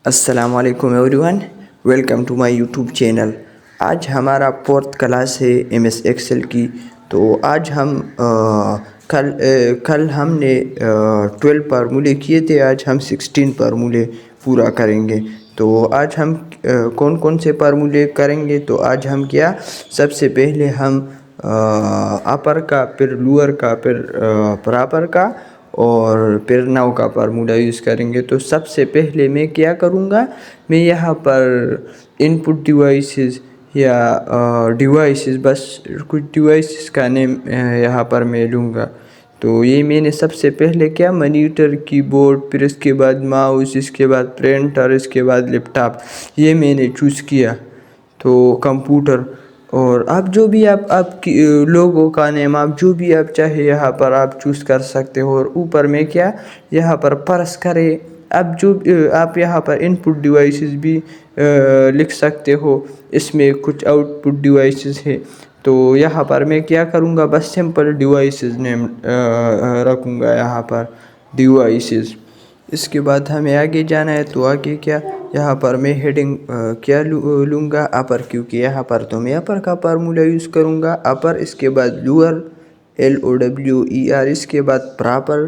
अस्सलामुअलैकुम everyone, welcome to my YouTube channel. आज हमारा फोर्थ क्लास है एमएस एक्सेल की। तो आज हम कल हमने 12 फार्मूले किए थे, आज हम 16 फार्मूले पूरा करेंगे। तो आज हम कौन कौन से फार्मूले करेंगे, तो आज हम क्या, सबसे पहले हम अपर का, फिर लोअर का, फिर प्रॉपर का और फिर नाउ का फार्मूला यूज़ करेंगे। तो सबसे पहले मैं क्या करूँगा, मैं यहाँ पर इनपुट डिवाइसेस या डिवाइसेस, बस कुछ डिवाइसेस का नेम यहाँ पर मैं लूँगा। तो ये मैंने सबसे पहले क्या, मॉनिटर, कीबोर्ड, फिर इसके बाद माउस, इसके बाद प्रिंटर, इसके बाद लैपटॉप, ये मैंने चूज़ किया। तो कंप्यूटर, और आप जो भी आपकी लोगों का नेम आप जो भी आप चाहे यहाँ पर आप चूज़ कर सकते हो। और ऊपर में क्या, यहाँ पर प्रेस करें। अब जो आप यहाँ पर इनपुट डिवाइसेस भी लिख सकते हो, इसमें कुछ आउटपुट डिवाइसेस है। तो यहाँ पर मैं क्या करूँगा, बस सिंपल डिवाइसेस नेम रखूँगा यहाँ पर, डिवाइसेस। इसके बाद हमें आगे जाना है, तो आगे क्या, यहाँ पर मैं हेडिंग क्या लूँगा, अपर, क्योंकि यहाँ पर तो मैं अपर का फार्मूला यूज़ करूँगा, अपर। इसके बाद लोअर, LOWER, इसके बाद प्रॉपर,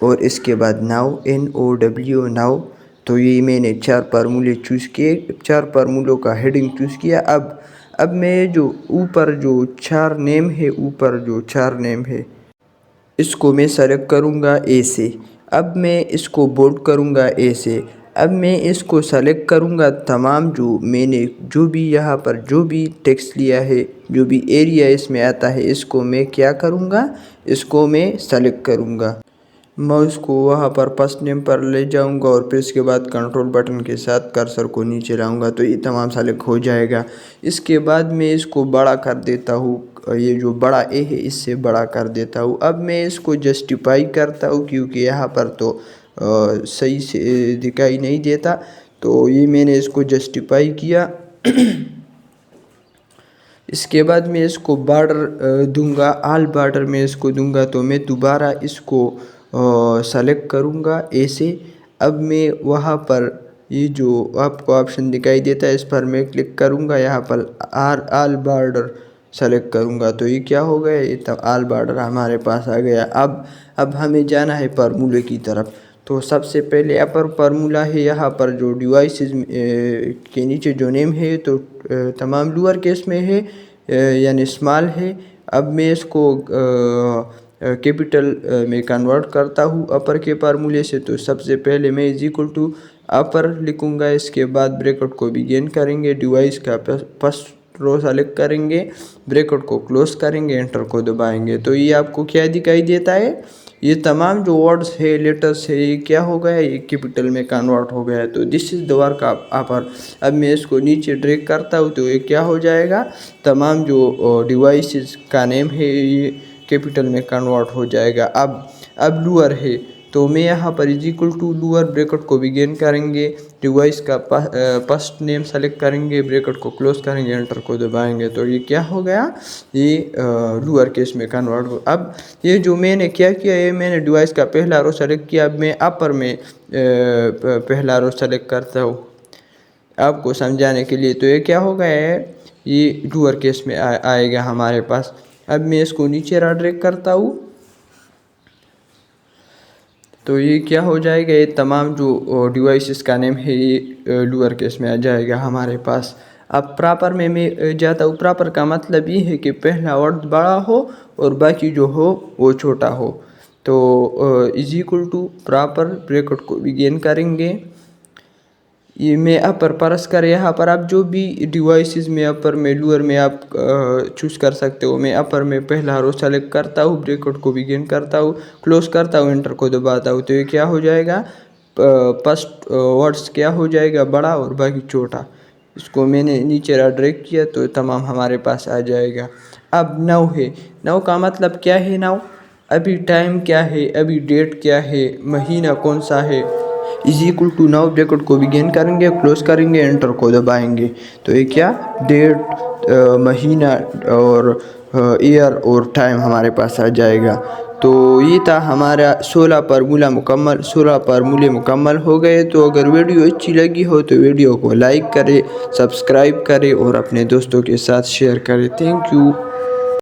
और इसके बाद नाउ, NOW, नाउ। तो ये मैंने 4 फार्मूले चूज़ किए, 4 फार्मूलों का हेडिंग चूज़ किया। अब मैं जो ऊपर जो 4 नेम है, ऊपर जो 4 नेम है, इसको मैं सेलेक्ट करूँगा ए से। अब मैं इसको बोल्ड करूँगा ए से। अब मैं इसको सेलेक्ट करूँगा, तमाम जो मैंने जो भी यहाँ पर जो भी टेक्स्ट लिया है, जो भी एरिया इसमें आता है, इसको मैं क्या करूँगा, इसको मैं सेलेक्ट करूँगा। माउस को वहाँ पर फर्स्ट नेम पर ले जाऊँगा और फिर इसके बाद कंट्रोल बटन के साथ कर्सर को नीचे लाऊँगा, तो ये तमाम सेलेक्ट हो जाएगा। इसके बाद मैं इसको बड़ा कर देता हूँ, ये जो बड़ा ए है इससे बड़ा कर देता हूँ। अब मैं इसको जस्टिफाई करता हूँ, क्योंकि यहाँ पर तो सही से दिखाई नहीं देता। तो ये मैंने इसको जस्टिफाई किया। इसके बाद मैं इसको बॉर्डर दूंगा, ऑल बॉर्डर में इसको दूंगा। तो मैं दोबारा इसको सेलेक्ट करूंगा ए से। अब मैं वहाँ पर ये जो आपको ऑप्शन दिखाई देता है, इस पर मैं क्लिक करूंगा, यहाँ पर ऑल बॉर्डर सेलेक्ट करूंगा। तो ये क्या हो गया, ये तब ऑल बॉर्डर हमारे पास आ गया। अब हमें जाना है फार्मूले की तरफ। तो सबसे पहले अपर फार्मूला है, यहाँ पर जो डिवाइसेस के नीचे जो नेम है, तो तमाम लोअर केस में है, यानी स्मॉल है। अब मैं इसको कैपिटल में कन्वर्ट करता हूँ अपर के फार्मूले से। तो सबसे पहले मैं इज इक्वल टू अपर लिखूँगा, इसके बाद ब्रैकेट को बिगिन करेंगे, डिवाइस का फर्स्ट रो सेलेक्ट करेंगे, ब्रैकेट को क्लोज करेंगे, एंटर को दबाएंगे। तो ये आपको क्या दिखाई देता है, ये तमाम जो वर्ड्स है, लेटर्स है, ये क्या हो गया, ये कैपिटल में कन्वर्ट हो गया है। तो दिस इज़ द वर्क अपर। अब मैं इसको नीचे ड्रैग करता हूँ, तो ये क्या हो जाएगा, तमाम जो डिवाइसेस का नेम है ये कैपिटल में कन्वर्ट हो जाएगा। अब लोअर है, तो मैं यहाँ पर is equal to lower, bracket को बिगिन करेंगे, डिवाइस का फर्स्ट नेम सेलेक्ट करेंगे, ब्रैकेट को क्लोज करेंगे, एंटर को दबाएंगे। तो ये क्या हो गया, ये लोअर केस में कन्वर्ट हो। अब ये जो मैंने क्या किया, ये मैंने डिवाइस का पहला रो सेलेक्ट किया। अब मैं अपर में पहला रो सेलेक्ट करता हूँ आपको समझाने के लिए। तो ये क्या हो गया है, ये लोअर केस में आएगा हमारे पास। अब मैं इसको नीचे ड्रैग करता हूँ, तो ये क्या हो जाएगा, ये तमाम जो डिवाइसेस का नेम है ये लोअर केस में आ जाएगा हमारे पास। अब प्रॉपर में मैं जाता हूँ। प्रॉपर का मतलब ये है कि पहला वर्ड बड़ा हो और बाकी जो हो वो छोटा हो। तो is equal to proper, bracket को बिगिन करेंगे, ये मैं अपर प्रेस कर, यहाँ पर आप जो भी डिवाइसेस में अपर में लोअर में आप चूज़ कर सकते हो। मैं अपर में पहला रो सेलेक्ट करता हूँ, ब्रैकेट को बिगिन करता हूँ, क्लोज करता हूँ, एंटर को दबाता हूँ। तो ये क्या हो जाएगा, फर्स्ट वर्ड्स क्या हो जाएगा, बड़ा और बाकी छोटा। इसको मैंने नीचे ड्रैग किया, तो तमाम हमारे पास आ जाएगा। अब नाउ है, नाउ का मतलब क्या है, नाउ अभी टाइम क्या है, अभी डेट क्या है, महीना कौन सा है, is equal to now, bracket को बिगिन करेंगे, क्लोज करेंगे, एंटर को दबाएंगे। तो ये क्या, डेट, महीना और ईयर और टाइम हमारे पास आ जाएगा। तो ये था हमारा 16 फार्मूले मुकम्मल हो गए। तो अगर वीडियो अच्छी लगी हो तो वीडियो को लाइक करें, सब्सक्राइब करें और अपने दोस्तों के साथ शेयर करें। Thank you.